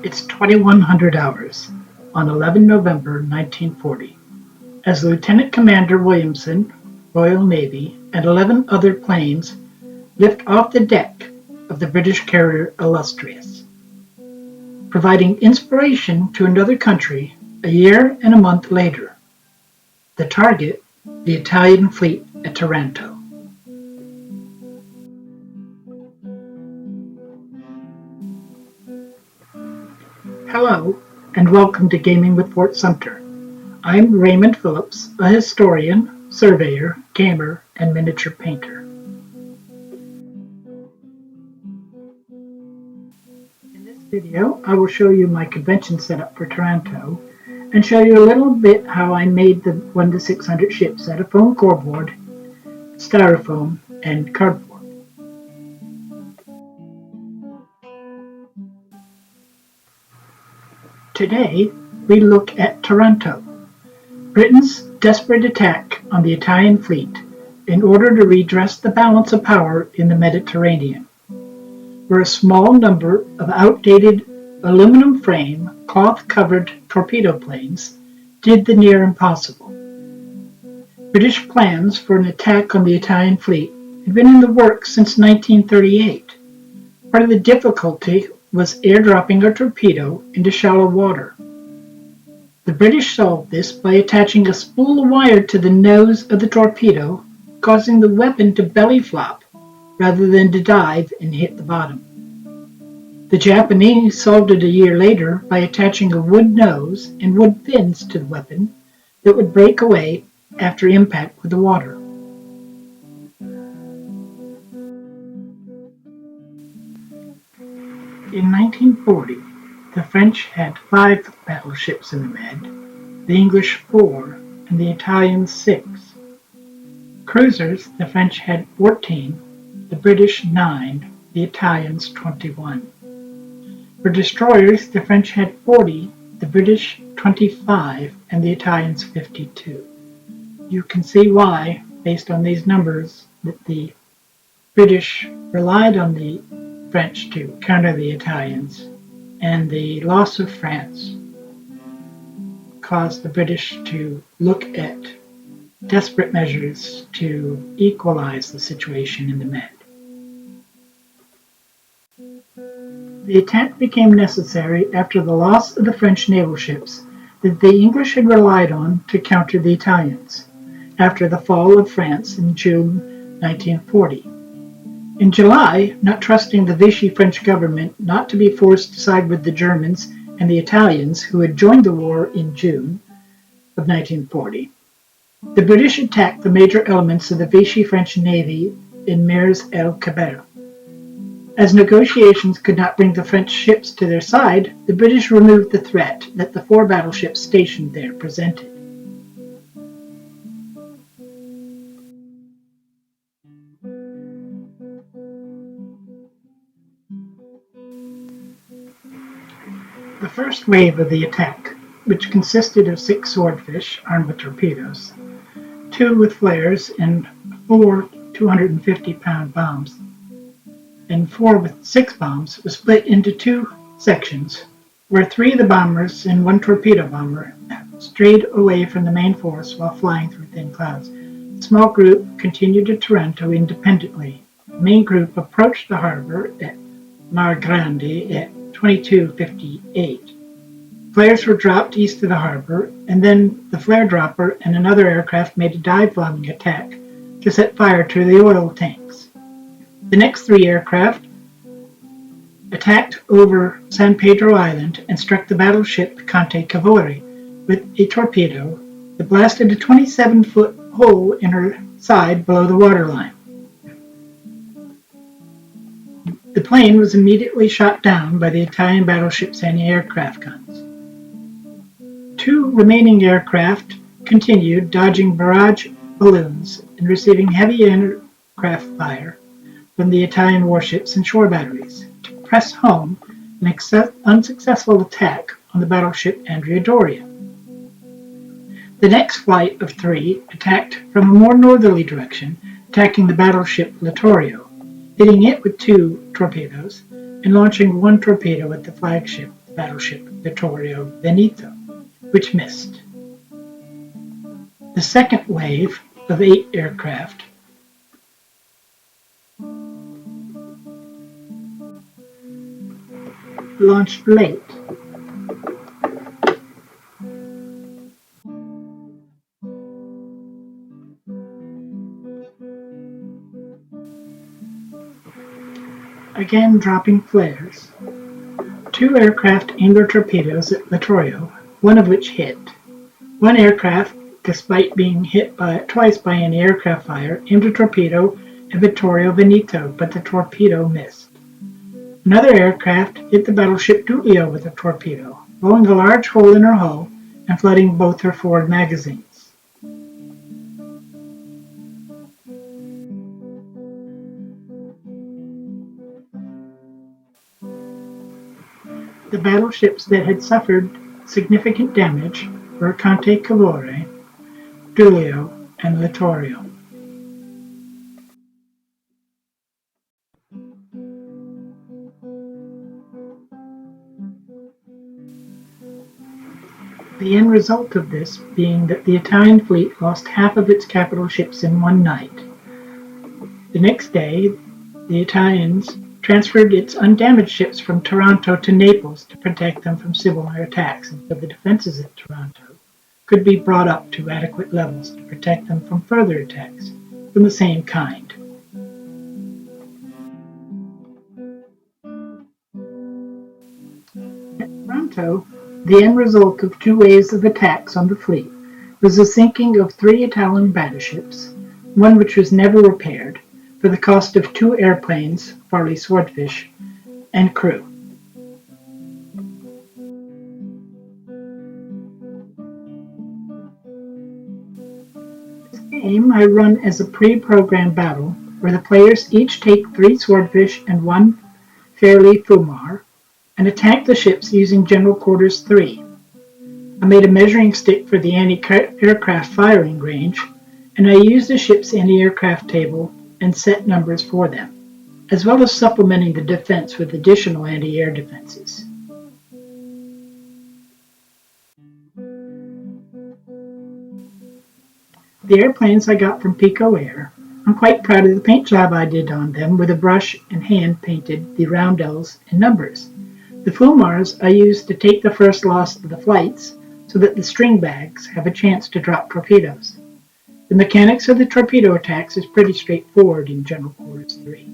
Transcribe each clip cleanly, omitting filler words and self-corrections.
It's 2100 hours on 11 November 1940 as Lieutenant Commander Williamson, Royal Navy, and 11 other planes lift off the deck of the British carrier Illustrious, providing inspiration to another country a year and a month later. The target, the Italian fleet at Taranto. Hello, and welcome to Gaming with Fort Sumter. I'm Raymond Phillips, a historian, surveyor, gamer, and miniature painter. In this video, I will show you my convention setup for Taranto, and show you a little bit how I made the 1-600 ships out of foam core board, styrofoam, and cardboard. Today, we look at Taranto, Britain's desperate attack on the Italian fleet in order to redress the balance of power in the Mediterranean, where a small number of outdated aluminum frame, cloth-covered torpedo planes did the near impossible. British plans for an attack on the Italian fleet had been in the works since 1938. Part of the difficulty was airdropping a torpedo into shallow water. The British solved this by attaching a spool of wire to the nose of the torpedo, causing the weapon to belly flop rather than to dive and hit the bottom. The Japanese solved it a year later by attaching a wood nose and wood fins to the weapon that would break away after impact with the water. In 1940, the French had 5 battleships in the Med, the English 4, and the Italians 6. Cruisers, the French had 14, the British 9, the Italians 21. For destroyers, the French had 40, the British 25, and the Italians 52. You can see why, based on these numbers, that the British relied on the French to counter the Italians, and the loss of France caused the British to look at desperate measures to equalize the situation in the Med. The attack became necessary after the loss of the French naval ships that the English had relied on to counter the Italians, after the fall of France in June 1940. In July, not trusting the Vichy French government not to be forced to side with the Germans and the Italians who had joined the war in June of 1940, the British attacked the major elements of the Vichy French Navy in Mers el-Kebir. As negotiations could not bring the French ships to their side, the British removed the threat that the 4 battleships stationed there presented. The first wave of the attack, which consisted of 6 swordfish armed with torpedoes, 2 with flares and 4 250-pound bombs, and 4 with 6 bombs, was split into 2 sections, where 3 of the bombers and 1 torpedo bomber strayed away from the main force while flying through thin clouds. The small group continued to Taranto independently. The main group approached the harbor at Mar Grande at 22:58. Flares were dropped east of the harbor, and then the flare dropper and another aircraft made a dive-bombing attack to set fire to the oil tanks. The next 3 aircraft attacked over San Pedro Island and struck the battleship Conte Cavour with a torpedo that blasted a 27-foot hole in her side below the waterline. The plane was immediately shot down by the Italian battleship's anti-aircraft guns. 2 remaining aircraft continued dodging barrage balloons and receiving heavy aircraft fire from the Italian warships and shore batteries to press home an unsuccessful attack on the battleship Andrea Doria. The next flight of 3 attacked from a more northerly direction, attacking the battleship Littorio, hitting it with 2 torpedoes and launching 1 torpedo at the flagship, the battleship Vittorio Veneto, which missed. The second wave of 8 aircraft launched late. Again dropping flares. 2 aircraft aimed their torpedoes at Vittorio, one of which hit. One aircraft, despite being hit twice by an aircraft fire, aimed a torpedo at Vittorio Veneto, but the torpedo missed. Another aircraft hit the battleship Giulio with a torpedo, blowing a large hole in her hull and flooding both her forward magazines. The battleships that had suffered significant damage were Conte Calore, Giulio, and Littorio. The end result of this being that the Italian fleet lost half of its capital ships in one night. The next day, the Italians transferred its undamaged ships from Taranto to Naples to protect them from civil attacks until the defenses at Taranto could be brought up to adequate levels to protect them from further attacks from the same kind. At Taranto, the end result of 2 waves of attacks on the fleet was the sinking of 3 Italian battleships, one which was never repaired, for the cost of 2 airplanes, Farley Swordfish, and crew. This game I run as a pre-programmed battle, where the players each take 3 Swordfish and 1 Fairley Fumar, and attack the ships using General Quarters 3. I made a measuring stick for the anti-aircraft firing range, and I used the ship's anti-aircraft table and set numbers for them, as well as supplementing the defense with additional anti-air defenses. The airplanes I got from Pico Air, I'm quite proud of the paint job I did on them with a brush and hand painted the roundels and numbers. The Fumars I used to take the first loss of the flights so that the string bags have a chance to drop torpedoes. The mechanics of the torpedo attacks is pretty straightforward in General Quarters 3.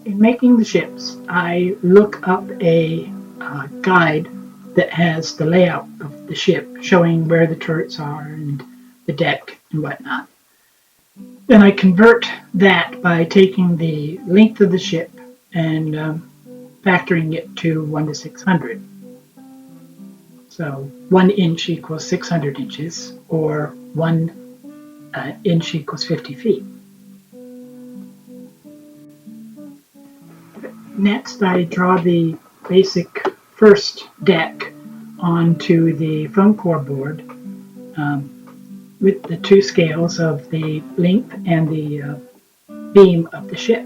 In making the ships, I look up a guide that has the layout of the ship, showing where the turrets are and the deck and whatnot. Then I convert that by taking the length of the ship and factoring it to 1 to 600. So 1 inch equals 600 inches, or 1 inch equals 50 feet. Next, I draw the basic first deck onto the foam core board with the 2 scales of the length and the beam of the ship.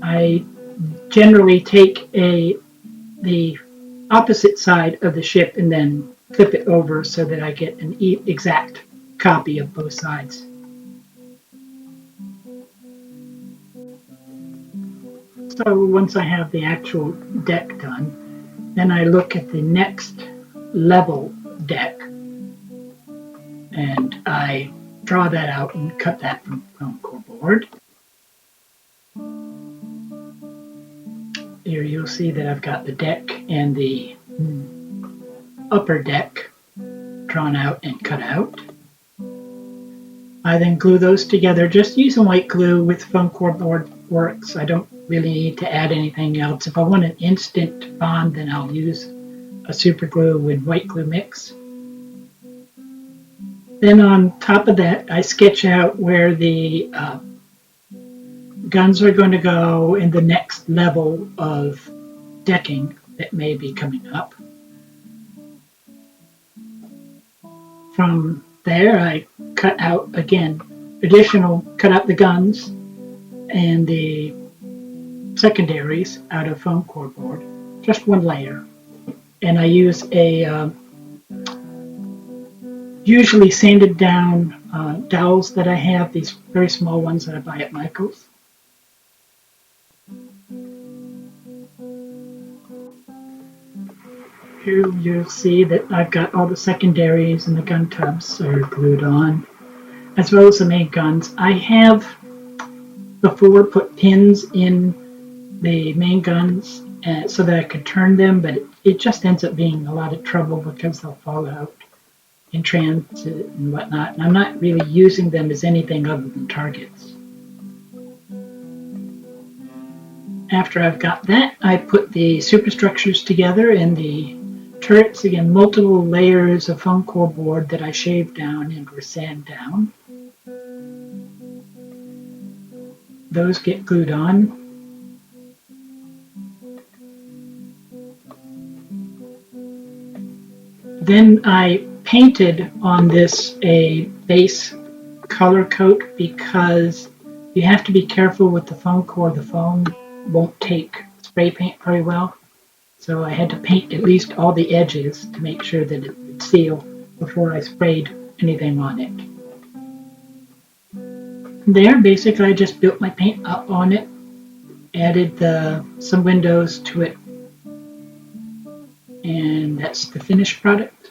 I generally take the opposite side of the ship and then flip it over so that I get an exact copy of both sides. So once I have the actual deck done, then I look at the next level deck and I draw that out and cut that from foam core board. Here you'll see that I've got the deck and the upper deck drawn out and cut out. I then glue those together. Just using white glue with foam core board works. I don't really need to add anything else. If I want an instant bond, then I'll use a super glue with white glue mix. Then on top of that, I sketch out where the guns are going to go in the next level of decking that may be coming up. From there, I cut out again cut out the guns and the secondaries out of foam core board, just one layer. And I use a usually sanded down dowels that I have, these very small ones that I buy at Michael's. Here you'll see that I've got all the secondaries and the gun tubs are glued on, as well as the main guns. I have before put pins in the main guns so that I could turn them, but it just ends up being a lot of trouble because they'll fall out in transit and whatnot, and I'm not really using them as anything other than targets. After I've got that, I put the superstructures together and the turrets, again, multiple layers of foam core board that I shaved down and were sanded down. Those get glued on. Then I painted on this a base color coat because you have to be careful with the foam core. The foam won't take spray paint very well. So I had to paint at least all the edges to make sure that it would seal before I sprayed anything on it. There, basically, I just built my paint up on it, added some windows to it, and that's the finished product.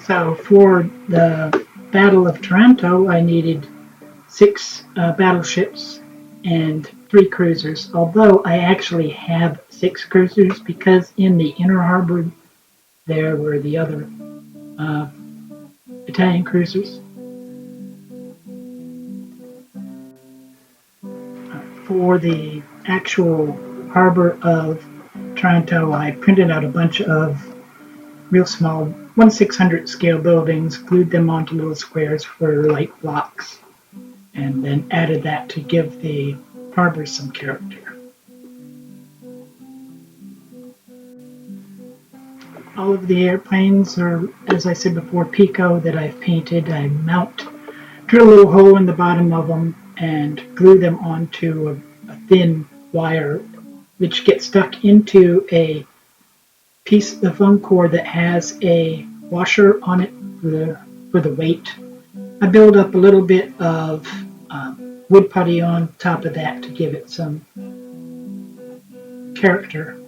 So for the Battle of Taranto, I needed 6 battleships and 3 cruisers, although I actually have 6 cruisers because in the inner harbor there were the other Italian cruisers. For the actual harbor of Taranto, I printed out a bunch of real small 1/600 scale buildings, glued them onto little squares for light blocks, and then added that to give the harbor some character. All of the airplanes are, as I said before, Pico that I've painted. I drill a little hole in the bottom of them and glue them onto a thin wire which gets stuck into a piece of foam core that has a washer on it for the weight. I build up a little bit of wood putty on top of that to give it some character,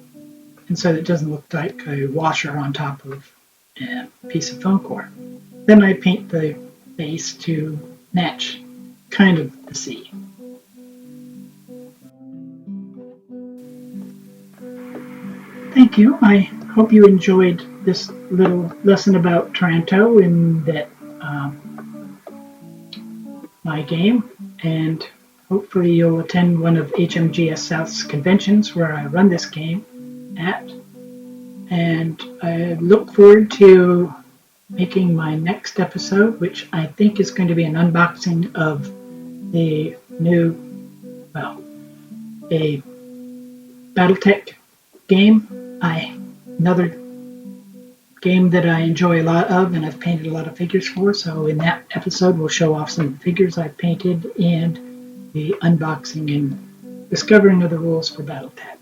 and so it doesn't look like a washer on top of a piece of foam core. Then I paint the base to match kind of the sea. Thank you. I hope you enjoyed this little lesson about Taranto and that my game, and hopefully you'll attend one of HMGS South's conventions where I run this game at. And I look forward to making my next episode, which I think is going to be an unboxing of the new, a Battletech game. Another game that I enjoy a lot of and I've painted a lot of figures for, so in that episode we'll show off some figures I've painted and the unboxing and discovering of the rules for Battletech.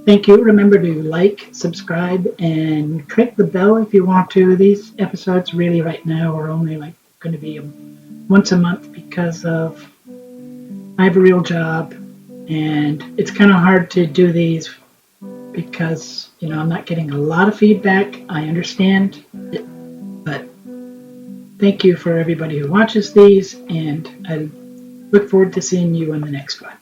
Thank you. Remember to like, subscribe, and click the bell if you want to. These episodes really right now are only going to be once a month because of I have a real job and it's kind of hard to do these because, I'm not getting a lot of feedback. I understand it, but thank you for everybody who watches these, and I look forward to seeing you in the next one.